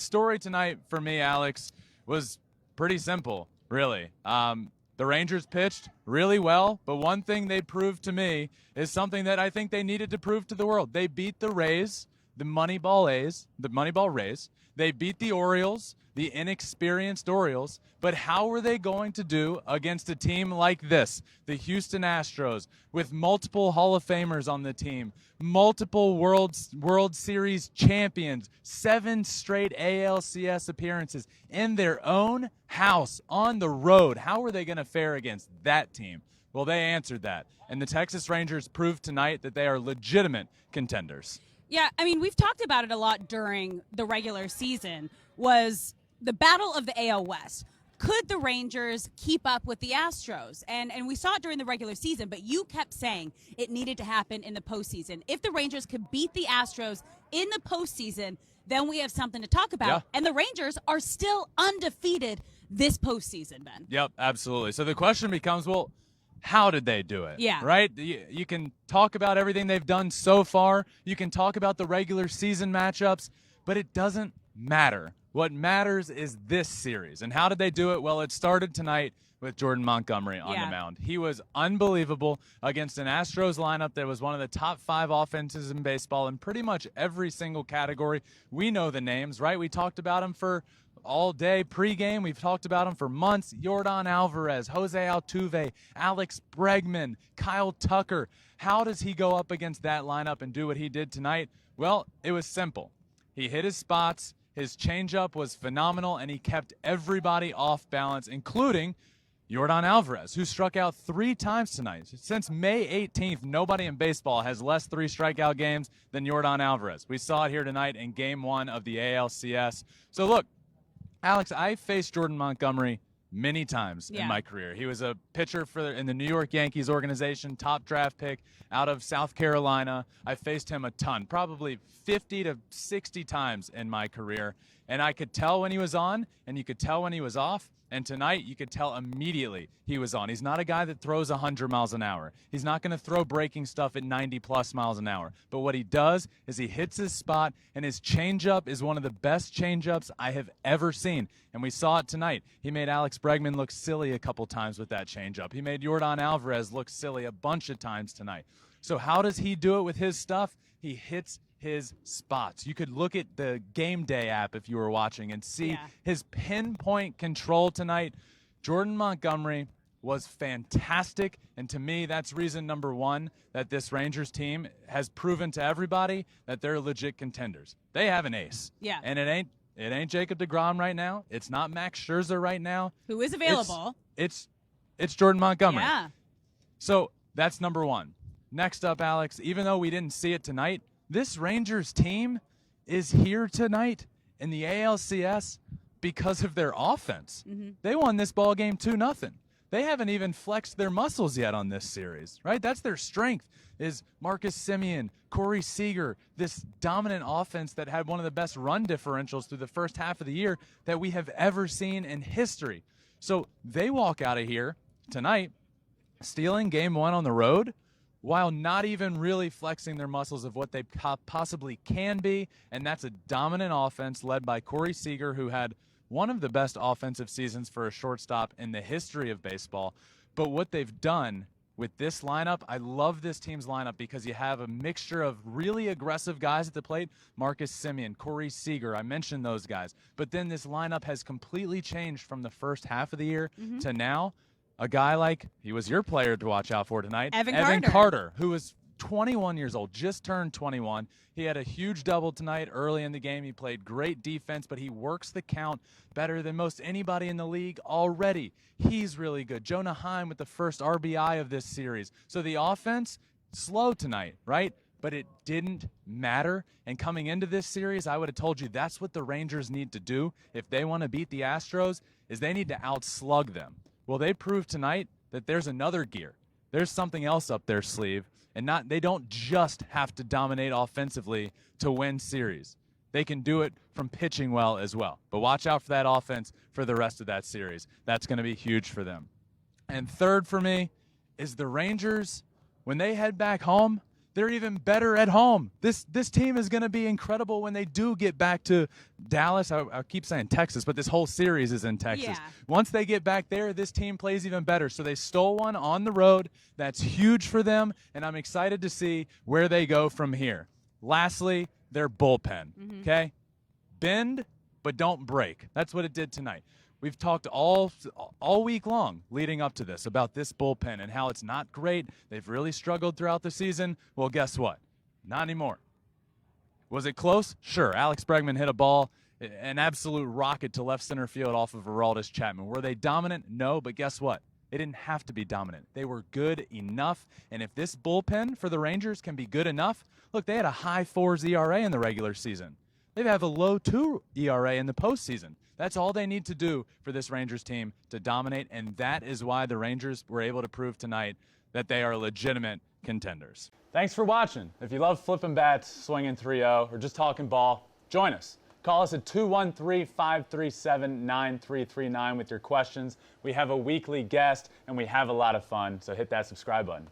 story tonight for me, Alex, was pretty simple, really. The Rangers pitched really well, but one thing they proved to me is something that I think they needed to prove to the world. They beat the Rays, the Moneyball Rays. They beat the Orioles, the inexperienced Orioles. But how were they going to do against a team like this, the Houston Astros, with multiple Hall of Famers on the team, multiple World Series champions, 7 straight ALCS appearances in their own house on the road? How were they going to fare against that team? Well, they answered that. And the Texas Rangers proved tonight that they are legitimate contenders. Yeah, I mean, we've talked about it a lot during the regular season, was the battle of the AL West. Could the Rangers keep up with the Astros? And we saw it during the regular season, but you kept saying it needed to happen in the postseason. If the Rangers could beat the Astros in the postseason, then we have something to talk about. Yeah. And the Rangers are still undefeated this postseason, Ben. Yep, absolutely. So the question becomes, well, how did they do it? Yeah. Right? You can talk about everything they've done so far. You can talk about the regular season matchups, but it doesn't matter. What matters is this series. And how did they do it? Well, it started tonight with Jordan Montgomery on the mound. He was unbelievable against an Astros lineup that was one of the top 5 offenses in baseball in pretty much every single category. We know the names, right? We talked about them for all day pregame. We've talked about them for months. Yordan Alvarez, Jose Altuve, Alex Bregman, Kyle Tucker. How does he go up against that lineup and do what he did tonight? Well, it was simple. He hit his spots. His changeup was phenomenal, and he kept everybody off balance, including Yordan Alvarez, who struck out 3 times tonight. Since May 18th, nobody in baseball has less 3 strikeout games than Yordan Alvarez. We saw it here tonight in Game 1 of the ALCS. So, look, Alex, I faced Jordan Montgomery many times in my career. He was a pitcher in the New York Yankees organization, top draft pick out of South Carolina. I faced him a ton, probably 50 to 60 times in my career. And I could tell when he was on, and you could tell when he was off. And tonight, you could tell immediately he was on. He's not a guy that throws 100 miles an hour. He's not going to throw breaking stuff at 90-plus miles an hour. But what he does is he hits his spot, and his changeup is one of the best changeups I have ever seen. And we saw it tonight. He made Alex Bregman look silly a couple times with that changeup. He made Yordan Alvarez look silly a bunch of times tonight. So how does he do it with his stuff? He hits his spots. You could look at the Game Day app if you were watching and see his pinpoint control tonight. Jordan Montgomery was fantastic, and to me, that's reason number 1 that this Rangers team has proven to everybody that they're legit contenders. They have an ace. Yeah. And it ain't Jacob deGrom right now. It's not Max Scherzer right now. Who is available. It's Jordan Montgomery. Yeah. So that's number 1. Next up, Alex, even though we didn't see it tonight, this Rangers team is here tonight in the ALCS because of their offense. Mm-hmm. They won this ball game 2-0. They haven't even flexed their muscles yet on this series, right? That's their strength, is Marcus Semien, Corey Seager, this dominant offense that had one of the best run differentials through the first half of the year that we have ever seen in history. So they walk out of here tonight stealing Game 1 on the road, while not even really flexing their muscles of what they possibly can be. And that's a dominant offense led by Corey Seager, who had one of the best offensive seasons for a shortstop in the history of baseball. But what they've done with this lineup, I love this team's lineup because you have a mixture of really aggressive guys at the plate. Marcus Semien, Corey Seager, I mentioned those guys. But then this lineup has completely changed from the first half of the year to now. A guy like, he was your player to watch out for tonight, Evan Carter, who was 21 years old, just turned 21. He had a huge double tonight early in the game. He played great defense, but he works the count better than most anybody in the league already. He's really good. Jonah Heim with the first RBI of this series. So the offense, slow tonight, right? But it didn't matter. And coming into this series, I would have told you that's what the Rangers need to do if they want to beat the Astros, is they need to outslug them. Well, they proved tonight that there's another gear. There's something else up their sleeve, and they don't just have to dominate offensively to win series. They can do it from pitching well as well. But watch out for that offense for the rest of that series. That's going to be huge for them. And third for me is the Rangers, when they head back home, they're even better at home. This team is going to be incredible when they do get back to Dallas. I keep saying Texas, but this whole series is in Texas. Yeah. Once they get back there, this team plays even better. So they stole one on the road. That's huge for them, and I'm excited to see where they go from here. Lastly, their bullpen, okay? Bend, but don't break. That's what it did tonight. We've talked all week long leading up to this about this bullpen and how it's not great. They've really struggled throughout the season. Well, guess what? Not anymore. Was it close? Sure. Alex Bregman hit a ball, an absolute rocket to left center field off of Aroldis Chapman. Were they dominant? No, but guess what? They didn't have to be dominant. They were good enough, and if this bullpen for the Rangers can be good enough, look, they had a high 4s ERA in the regular season. They have a low 2 ERA in the postseason. That's all they need to do for this Rangers team to dominate, and that is why the Rangers were able to prove tonight that they are legitimate contenders. Thanks for watching. If you love flipping bats, swinging 3-0, or just talking ball, join us. Call us at 213-537-9339 with your questions. We have a weekly guest, and we have a lot of fun, so hit that subscribe button.